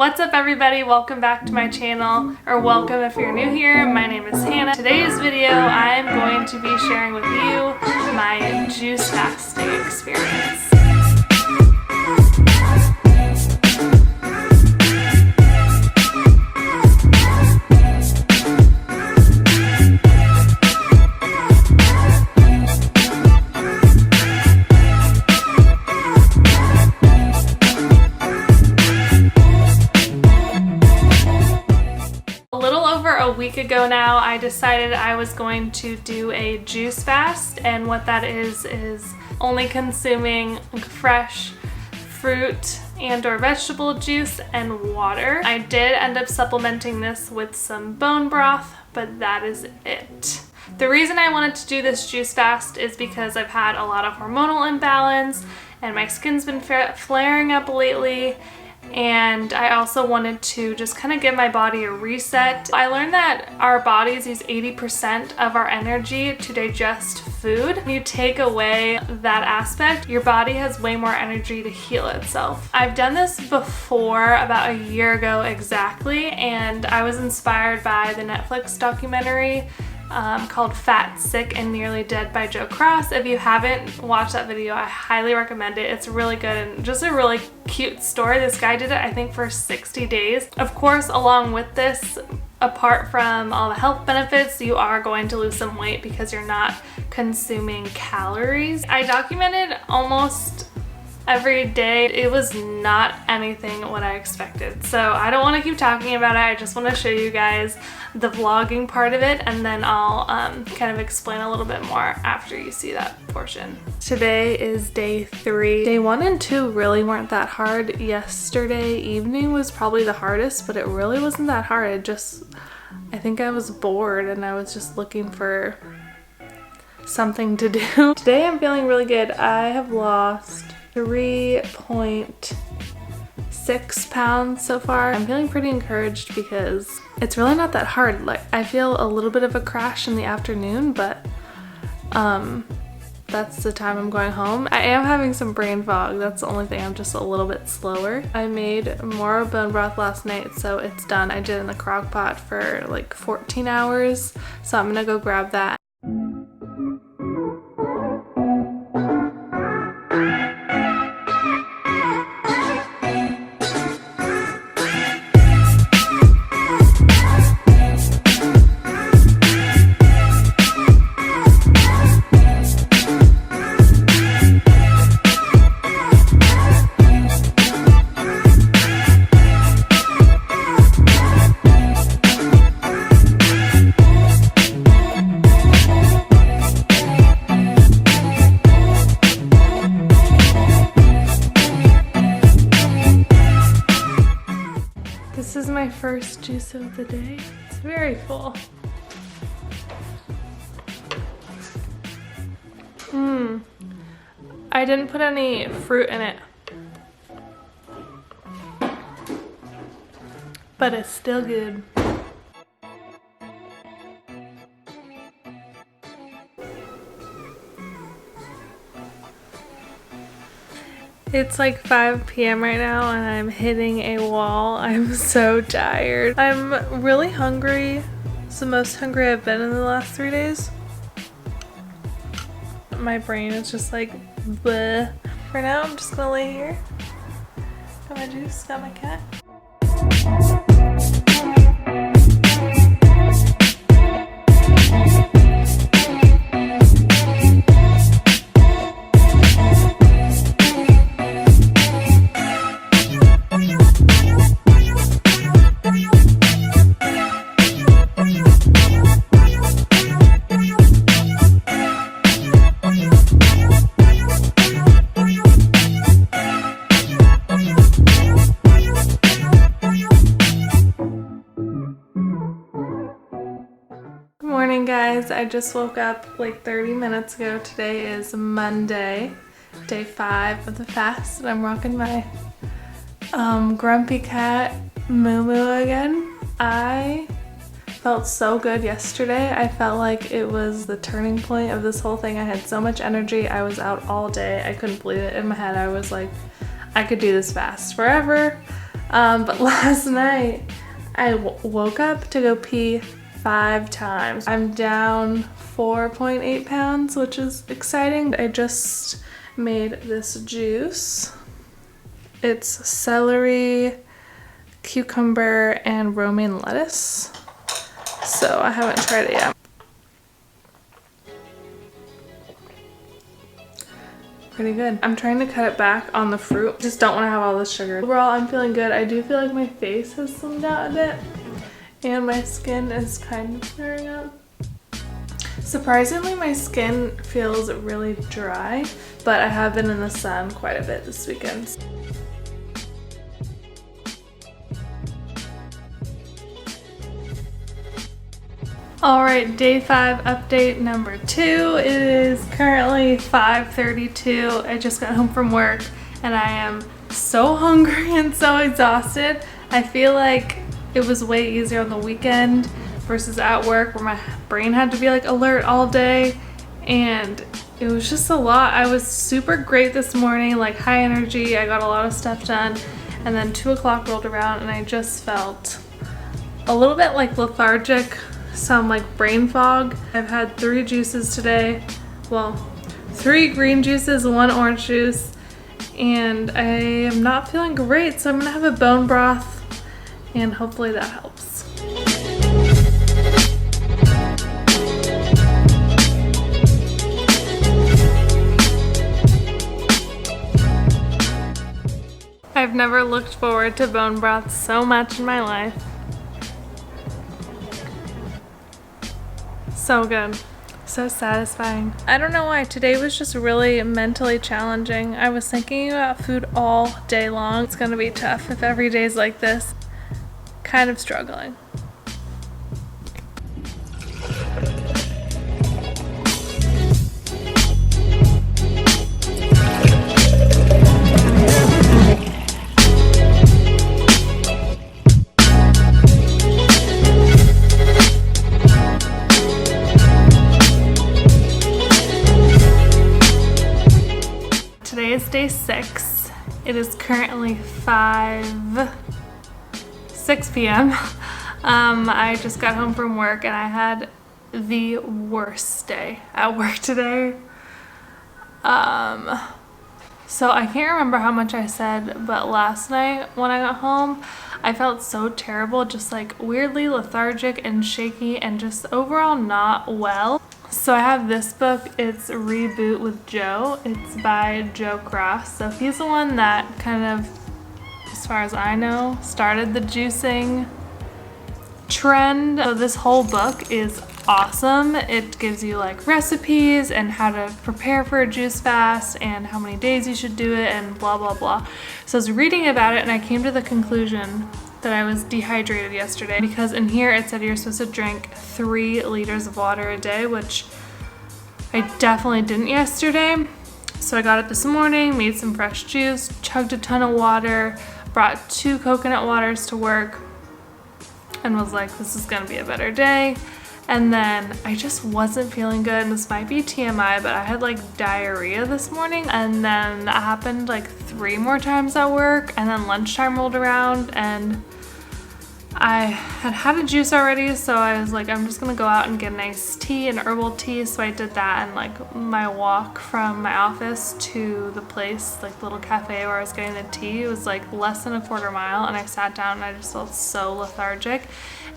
What's up everybody? Welcome back to my channel, or welcome if you're new here. My name is Hannah. Today's video I'm going to be sharing with you my juice fasting experience. A week ago now, I decided I was going to do a juice fast, and what that is only consuming fresh fruit and or vegetable juice and water. I did end up supplementing this with some bone broth, but that is it. The reason I wanted to do this juice fast is because I've had a lot of hormonal imbalance and my skin's been flaring up lately. And I also wanted to just kind of give my body a reset. I learned that our bodies use 80% of our energy to digest food. When you take away that aspect, your body has way more energy to heal itself. I've done this before, about a year ago exactly, and I was inspired by the Netflix documentary called Fat, Sick, and Nearly Dead by Joe Cross. If you haven't watched that video, I highly recommend it. It's really good and just a really cute story. This guy did it, I think, for 60 days. Of course, along with this, apart from all the health benefits, you are going to lose some weight because you're not consuming calories. I documented almost every day. It was not anything what I expected. So I don't want to keep talking about it. I just want to show you guys the vlogging part of it, and then I'll kind of explain a little bit more after you see that portion. Today is day 3. Day 1 and 2 really weren't that hard. Yesterday evening was probably the hardest, but it really wasn't that hard. I think I was bored and I was just looking for something to do. Today I'm feeling really good. I have lost 3.6 pounds so far. I'm feeling pretty encouraged because it's really not that hard. Like, I feel a little bit of a crash in the afternoon, but that's the time I'm going home. I am having some brain fog. That's the only thing. I'm just a little bit slower. I made more bone broth last night, so it's done. I did it in the crock pot for like 14 hours, so I'm gonna go grab that. This is my first juice of the day. It's very full. I didn't put any fruit in it, but it's still good. It's like 5 p.m. right now and I'm hitting a wall. I'm so tired. I'm really hungry. It's the most hungry I've been in the last 3 days. My brain is just like bleh. For now, I'm just gonna lay here. Got my juice, got my cat. Guys, I just woke up like 30 minutes ago. Today is Monday, day 5 of the fast, and I'm rocking my grumpy cat Moo Moo again. I felt so good yesterday. I felt like it was the turning point of this whole thing. I had so much energy. I was out all day. I couldn't believe it. In my head I was like, I could do this fast forever. But last night I woke up to go pee 5 times. I'm down 4.8 pounds, which is exciting. I just made this juice. It's celery, cucumber, and romaine lettuce. So I haven't tried it yet. Pretty good. I'm trying to cut it back on the fruit. Just don't want to have all this sugar. Overall, I'm feeling good. I do feel like my face has slimmed out a bit and my skin is kind of clearing up. Surprisingly, my skin feels really dry, but I have been in the sun quite a bit this weekend. Alright, day 5 update number 2. It is currently 5:32. I just got home from work and I am so hungry and so exhausted. I feel like it was way easier on the weekend versus at work where my brain had to be like alert all day, and it was just a lot. I was super great this morning, like high energy. I got a lot of stuff done, and then 2 o'clock rolled around and I just felt a little bit like lethargic. Some like brain fog. I've had 3 juices today. Well, 3 green juices, 1 orange juice, and I am not feeling great, so I'm gonna have a bone broth and hopefully that helps. I've never looked forward to bone broth so much in my life. So good. So satisfying. I don't know why. Today was just really mentally challenging. I was thinking about food all day long. It's gonna be tough if every day's like this. Kind of struggling. Today is day 6. It is currently 6 p.m. I just got home from work and I had the worst day at work today. So I can't remember how much I said, but last night when I got home, I felt so terrible, just like weirdly lethargic and shaky and just overall not well. So I have this book. It's Reboot with Joe. It's by Joe Cross. So he's the one that kind of, as far as I know, started the juicing trend. So this whole book is awesome. It gives you like recipes and how to prepare for a juice fast and how many days you should do it and blah blah blah. So I was reading about it and I came to the conclusion that I was dehydrated yesterday, because in here it said you're supposed to drink 3 liters of water a day, which I definitely didn't yesterday. So I got up this morning, made some fresh juice, chugged a ton of water, brought 2 coconut waters to work, and was like, this is gonna be a better day. And then I just wasn't feeling good, and this might be TMI, but I had like diarrhea this morning, and then that happened like 3 more times at work, and then lunchtime rolled around and I had a juice already, so I was like, I'm just gonna go out and get an iced tea, an herbal tea. So I did that, and like my walk from my office to the place, like the little cafe where I was getting the tea, it was like less than a quarter mile, and I sat down and I just felt so lethargic.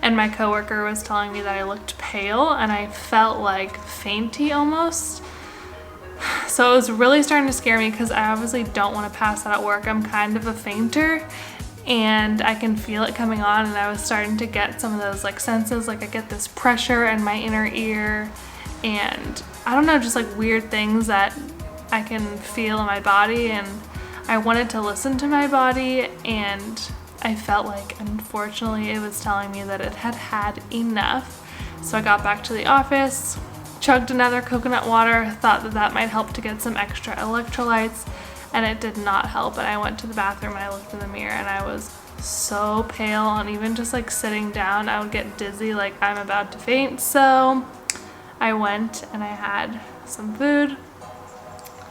And my coworker was telling me that I looked pale and I felt like fainty almost. So it was really starting to scare me because I obviously don't want to pass out at work. I'm kind of a fainter and I can feel it coming on, and I was starting to get some of those like senses, like I get this pressure in my inner ear and I don't know, just like weird things that I can feel in my body, and I wanted to listen to my body, and I felt like unfortunately it was telling me that it had had enough. So I got back to the office, chugged another coconut water, thought that that might help to get some extra electrolytes, and it did not help. And I went to the bathroom and I looked in the mirror and I was so pale, and even just like sitting down I would get dizzy like I'm about to faint. So I went and I had some food.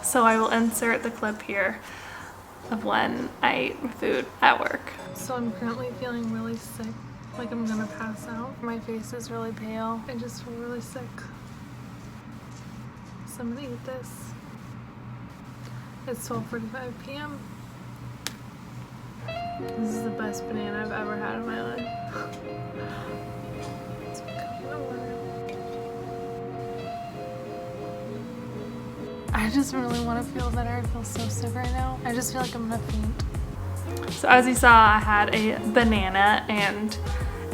So I will insert the clip here of when I eat food at work. So I'm currently feeling really sick, like I'm gonna pass out. My face is really pale. I just feel really sick. So I'm gonna eat this. It's 12:45 p.m. This is the best banana I've ever had in my life. It's coconut water. I just really want to feel better. I feel so sick right now. I just feel like I'm gonna faint. So as you saw, I had a banana and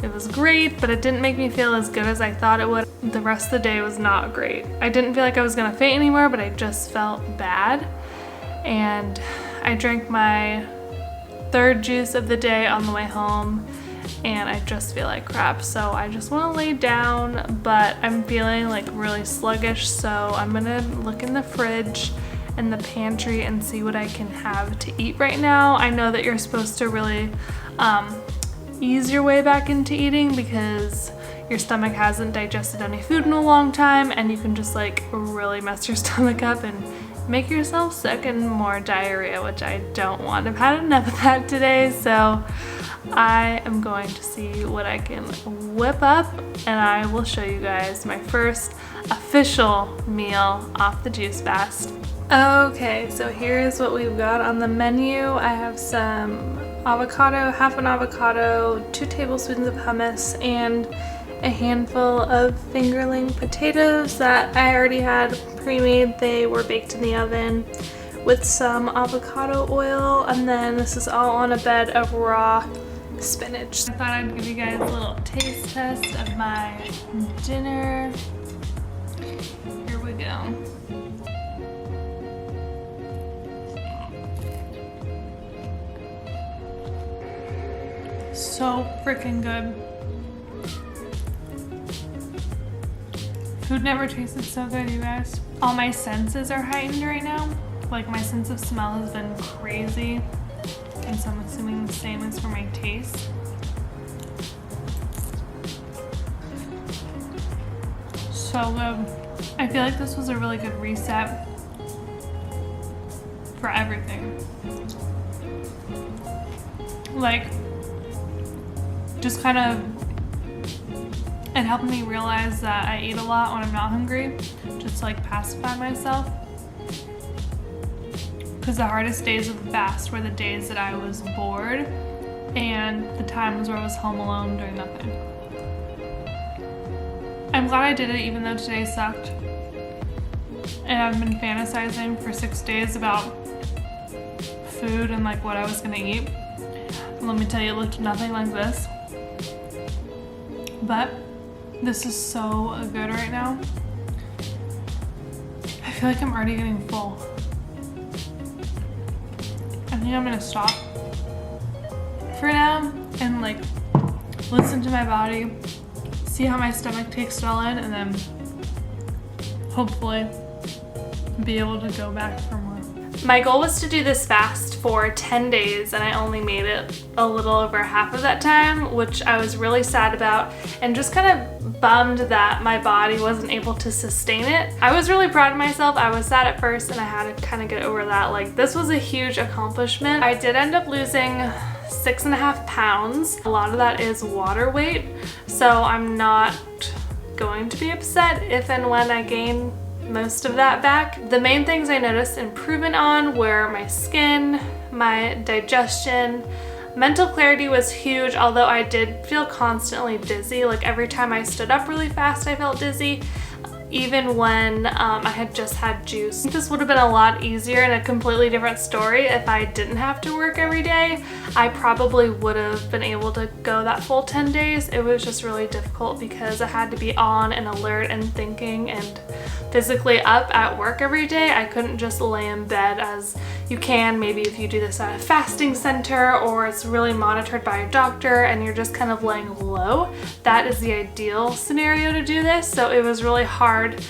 it was great, but it didn't make me feel as good as I thought it would. The rest of the day was not great. I didn't feel like I was gonna faint anymore, but I just felt bad. And I drank my third juice of the day on the way home, and I just feel like crap. So I just want to lay down, but I'm feeling like really sluggish, so I'm gonna look in the fridge and the pantry and see what I can have to eat right now. I know that you're supposed to really ease your way back into eating because your stomach hasn't digested any food in a long time, and you can just like really mess your stomach up and make yourself sick and more diarrhea, which I don't want. I've had enough of that today, so I am going to see what I can whip up, and I will show you guys my first official meal off the juice fast. Okay, so here's what we've got on the menu. I have some avocado, half an avocado, 2 tablespoons of hummus, and a handful of fingerling potatoes that I already had pre-made. They were baked in the oven with some avocado oil, and then this is all on a bed of raw spinach. I thought I'd give you guys a little taste test of my dinner. Here we go. So freaking good. Food never tasted so good, you guys. All my senses are heightened right now. Like my sense of smell has been crazy. And so I'm assuming the same is for my taste. So good. I feel like this was a really good reset for everything. Like, just kind of, it helped me realize that I eat a lot when I'm not hungry, just to like pacify myself. Because the hardest days of the fast were the days that I was bored and the times where I was home alone doing nothing. I'm glad I did it even though today sucked. And I've been fantasizing for 6 days about food and like what I was gonna eat. And let me tell you, it looked nothing like this. But this is so good right now. I feel like I'm already getting full. I think I'm gonna stop for now and like listen to my body, see how my stomach takes it all in, and then hopefully be able to go back for more. My goal was to do this fast for 10 days, and I only made it a little over half of that time, which I was really sad about and just kind of bummed that my body wasn't able to sustain it. I was really proud of myself. I was sad at first and I had to kind of get over that. Like, this was a huge accomplishment. I did end up losing 6.5 pounds. A lot of that is water weight, so I'm not going to be upset if and when I gain most of that back. The main things I noticed improvement on were my skin, my digestion. Mental clarity was huge, although I did feel constantly dizzy. Like every time I stood up really fast, I felt dizzy, even when I had just had juice. This would have been a lot easier and a completely different story if I didn't have to work every day. I probably would have been able to go that full 10 days. It was just really difficult because I had to be on and alert and thinking and physically up at work every day. I couldn't just lay in bed as you can maybe if you do this at a fasting center or it's really monitored by a doctor and you're just kind of laying low. That is the ideal scenario to do this. So it was really hard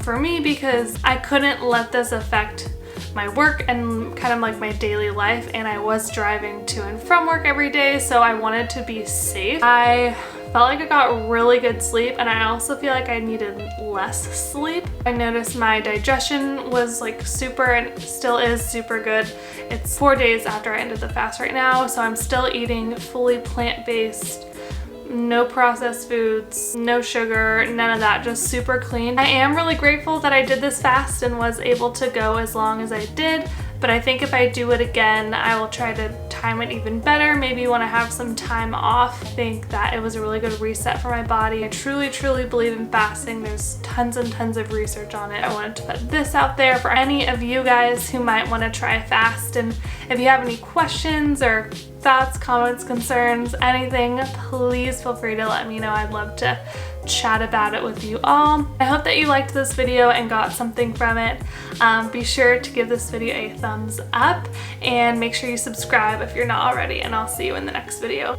for me because I couldn't let this affect my work and kind of like my daily life, and I was driving to and from work every day, so I wanted to be safe. I felt like I got really good sleep, and I also feel like I needed less sleep. I noticed my digestion was like super, and still is super good. It's 4 days after I ended the fast right now, so I'm still eating fully plant-based, no processed foods, no sugar, none of that, just super clean. I am really grateful that I did this fast and was able to go as long as I did, but I think if I do it again, I will try to time it even better. Maybe when I have some time off. I think that it was a really good reset for my body. I truly, truly believe in fasting. There's tons and tons of research on it. I wanted to put this out there for any of you guys who might want to try a fast. And if you have any questions or thoughts, comments, concerns, anything, please feel free to let me know. I'd love to chat about it with you all. I hope that you liked this video and got something from it. Be sure to give this video a thumbs up and make sure you subscribe if you're not already, and I'll see you in the next video.